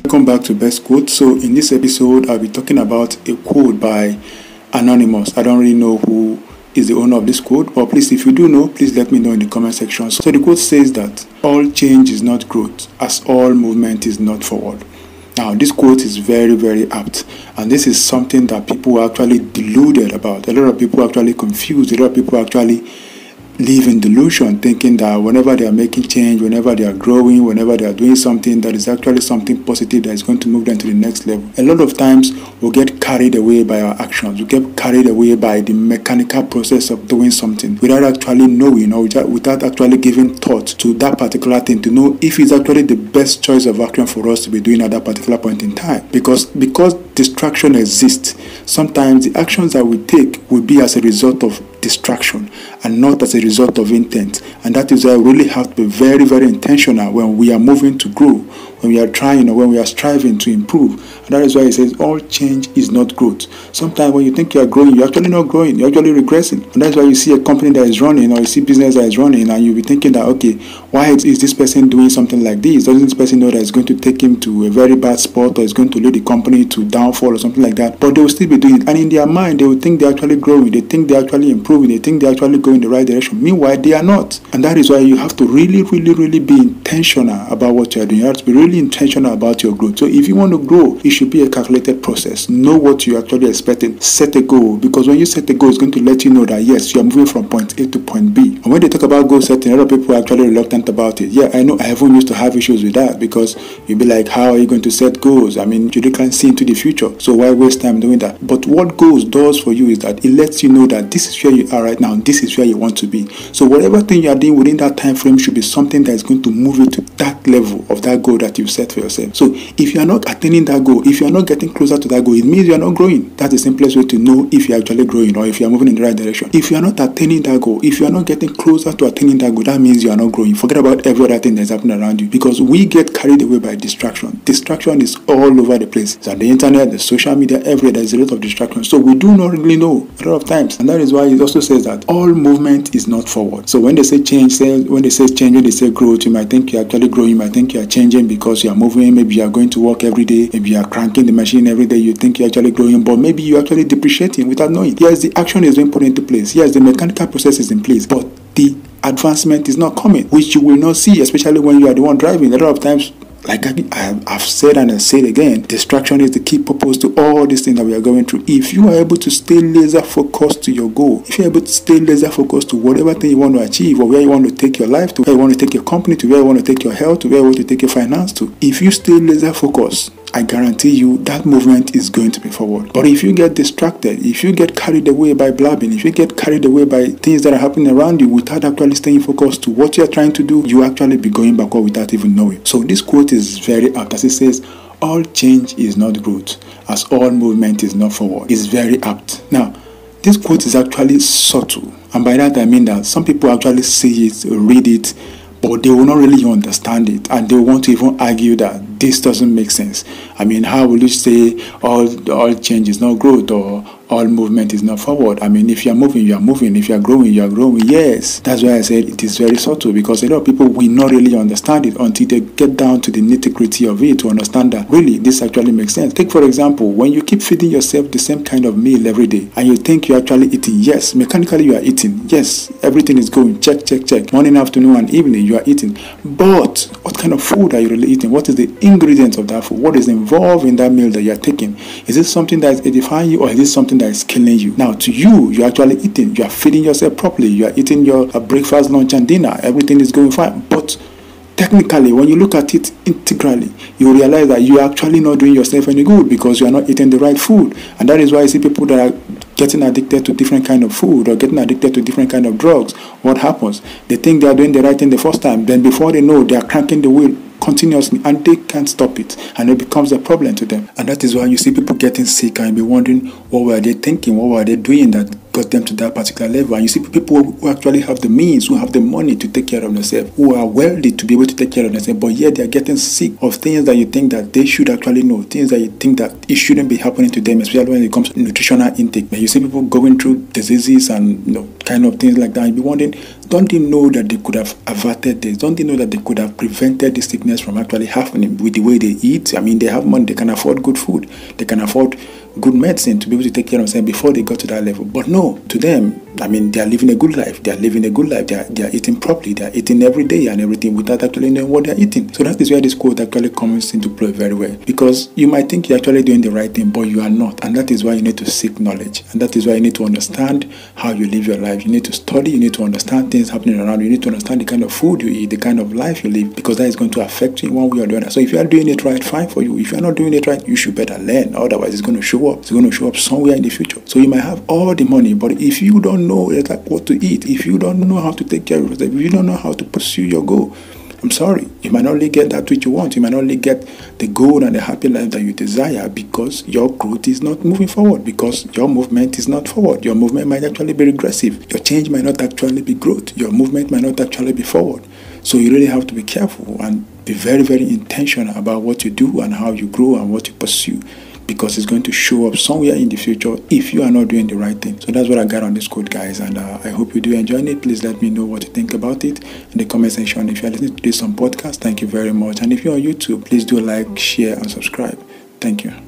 Welcome back to Best Quote. So in this episode, I'll be talking about a quote by Anonymous. I don't really know who is the owner of this quote, but please, if you do know, please let me know in the comment section. So the quote says that all change is not growth, as all movement is not forward. Now, this quote is very, very apt, and this is something that people are actually deluded about. A lot of people are actually confused. A lot of people actually live in delusion, thinking that whenever they are making change, whenever they are growing, whenever they are doing something, that is actually something positive that is going to move them to the next level. A lot of times we'll get carried away by our actions. We get carried away by the mechanical process of doing something without actually knowing, or without actually giving thought to that particular thing to know if it's actually the best choice of action for us to be doing at that particular point in time. Because distraction exists, sometimes the actions that we take will be as a result of distraction and not as a result of intent. And that is why we really have to be very, very intentional when we are moving to grow, when we are trying, or when we are striving to improve. And that is why it says all change is not growth. Sometimes when you think you are growing, you're actually not growing, you're actually regressing. And that's why you see a company that is running, or you see business that is running, and you'll be thinking that, okay, why is this person doing something like this? Doesn't this person know that it's going to take him to a very bad spot, or it's going to lead the company to downfall or something like that? But they will still be doing it. And in their mind, they will think they're actually growing, they think they're actually improving, they think they're actually going in the right direction. Meanwhile, they are not. And that is why you have to really, really, really be intentional about what you're doing. You have to be really intentional about your growth. So if you want to grow, it should be a calculated process. Know what you're actually expecting. Set a goal, because when you set a goal, it's going to let you know that yes, you're moving from point A to point B. And when they talk about goal setting, a lot of people are actually reluctant about it. Yeah, I know I haven't used to have issues with that, because you'll be like, how are you going to set goals? I mean, you can't see into the future, so why waste time doing that? But what goals does for you is that it lets you know that this is where you are right now, this is where you want to be. So whatever thing you are doing within that time frame should be something that is going to move you to that level of that goal that you've set for yourself. So if you are not attaining that goal, if you are not getting closer to that goal, it means you are not growing. That's the simplest way to know if you are actually growing, or if you are moving in the right direction. If you are not attaining that goal, if you are not getting closer to attaining that goal, that means you are not growing. Forget about every other thing that's happening around you, because we get carried away by distraction. Distraction is all over the place. It's on the internet, the social media, everywhere. There's a lot of distraction. So we do not really know a lot of times. And that is why it also says that all movement is not forward. So when they say change, when they say growth, you might think you're actually growing, you might think you're changing because you're moving, maybe you're going to work every day, maybe you're cranking the machine every day, you think you're actually growing, but maybe you're actually depreciating without knowing. Yes, the action is being put into place. Yes, the mechanical process is in place, but the advancement is not coming, which you will not see, especially when you are the one driving. A lot of times, like I've said and I say it again, distraction is the key purpose to all these things that we are going through. If you are able to stay laser focused to your goal, if you're able to stay laser focused to whatever thing you want to achieve, or where you want to take your life to, where you want to take your company to, where you want to take your health to, where you want to take your finance to, if you stay laser focused, I guarantee you that movement is going to be forward. But if you get distracted, if you get carried away by blabbing, if you get carried away by things that are happening around you without actually staying focused to what you're trying to do, you actually be going backward without even knowing. So this quote is very apt, as it says, all change is not growth, as all movement is not forward. It's very apt. Now, this quote is actually subtle. And by that I mean that some people actually see it, read it, but they will not really understand it, and they want to even argue that this doesn't make sense. I mean, how will you say all change is not growth, or all movement is not forward? I mean, if you are moving, you are moving. If you are growing, you are growing. Yes, that's why I said it is very subtle, because a lot of people will not really understand it until they get down to the nitty-gritty of it to understand that really this actually makes sense. Take for example, when you keep feeding yourself the same kind of meal every day, and you think you're actually eating. Yes, mechanically you are eating. Yes, everything is going check. Morning, afternoon, and evening you are eating. But what kind of food are you really eating? What is the ingredients of that food? What is involved in that meal that you are taking? Is it something that is edifying you, or is it something that is killing you? Now, to you, you're actually eating. You are feeding yourself properly. You are eating your breakfast, lunch, and dinner. Everything is going fine. But technically, when you look at it integrally, you realize that you are actually not doing yourself any good, because you are not eating the right food. And that is why I see people that are getting addicted to different kind of food, or getting addicted to different kind of drugs. What happens? They think they are doing the right thing the first time. Then before they know, they are cranking the wheel continuously, and they can't stop it, and it becomes a problem to them. And that is why you see people getting sick, and be wondering, what were they thinking, what were they doing that got them to that particular level. And you see people who actually have the means, who have the money to take care of themselves, who are wealthy to be able to take care of themselves, but yet they're getting sick of things that you think that they should actually know, things that you think that it shouldn't be happening to them, especially when it comes to nutritional intake. And you see people going through diseases and kind of things like that. You'll be wondering, don't they know that they could have averted this? Don't they know that they could have prevented this sickness from actually happening with the way they eat? I mean, they have money, they can afford good food, they can afford good medicine to be able to take care of themselves before they got to that level. But no, to them, I mean, they are living a good life. They are living a good life. They are eating properly. They are eating every day and everything without actually knowing what they are eating. So that is where this quote actually comes into play very well. Because you might think you're actually doing the right thing, but you are not. And that is why you need to seek knowledge. And that is why you need to understand how you live your life. You need to study. You need to understand things happening around you. You need to understand the kind of food you eat, the kind of life you live, because that is going to affect you in one way or the other. So if you are doing it right, fine for you. If you are not doing it right, you should better learn. Otherwise, it's going to show up. It's going to show up somewhere in the future. So you might have all the money, but if you don't know what to eat, if you don't know how to take care of yourself, if you don't know how to pursue your goal, I'm sorry, you might not only get that which you want, you might not only get the goal and the happy life that you desire, because your growth is not moving forward, because your movement is not forward. Your movement might actually be regressive. Your change might not actually be growth. Your movement might not actually be forward. So you really have to be careful and be very, very intentional about what you do and how you grow and what you pursue, because it's going to show up somewhere in the future if you are not doing the right thing. So that's what I got on this quote, guys, and I hope you do enjoy it. Please let me know what you think about it in the comment section. If you're listening to this on podcast, thank you very much. And if you're on YouTube, please do like, share, and subscribe. Thank you.